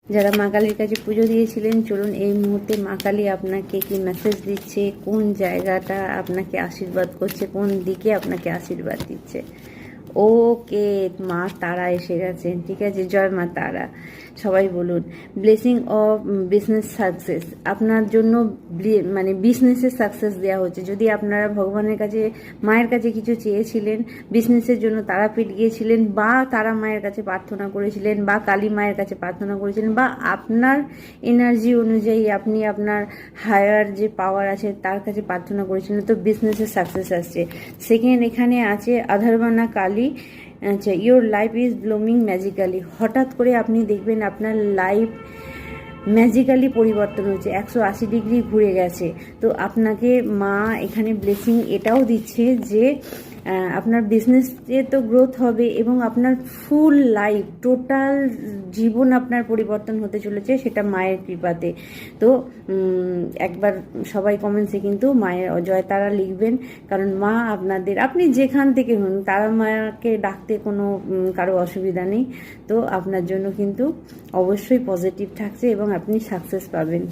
যারা মা কালীর কাছে পুজো দিয়েছিলেন, চলুন এই মুহূর্তে মা কালী আপনাকে কি মেসেজ দিচ্ছে, কোন জায়গাটা আপনাকে আশীর্বাদ করছে, কোন দিকে আপনাকে আশীর্বাদ দিচ্ছে। ওকে, মা তারা এসে গেছেন। ঠিক আছে, জয় মা তারা। সবাই বলুন ব্লেসিং অফ বিজনেস সাকসেস। আপনার জন্য মানে বিজনেসের সাকসেস দেওয়া হচ্ছে। যদি আপনারা ভগবানের কাছে, মায়ের কাছে কিছু চেয়েছিলেন, বিজনেসের জন্য তারাপীঠ গিয়েছিলেন, বা তারা মায়ের কাছে প্রার্থনা করেছিলেন, বা কালী মায়ের কাছে প্রার্থনা করেছিলেন, বা আপনার এনার্জি অনুযায়ী আপনি আপনার হায়ার যে পাওয়ার আছে তার কাছে প্রার্থনা করেছিলেন, তো বিজনেসের সাকসেস আসছে। সেকেন্ড, এখানে আছে আধারবানা কালী। আচ্ছা, your life is blooming magically. হঠাৎ করে আপনি দেখবেন আপনার লাইফ ম্যাজিক্যালি পরিবর্তন হচ্ছে, 180 ডিগ্রি ঘুরে গেছে। তো আপনাকে মা এখানে ব্লেসিং এটাও দিচ্ছে যে আপনার বিজনেসে তো গ্রোথ হবে, এবং আপনার ফুল লাইফ, টোটাল জীবন আপনার পরিবর্তন হতে চলেছে, সেটা মায়ের কৃপাতে। তো একবার সবাই কমেন্টসে কিন্তু মায়ের জয় তারা লিখবেন, কারণ মা আপনাদের, আপনি যেখান থেকে হন, তারা মাকে ডাকতে কোনো কারো অসুবিধা নেই। তো আপনার জন্য কিন্তু অবশ্যই পজিটিভ থাকছে এবং আপনি সাকসেস পাবেন।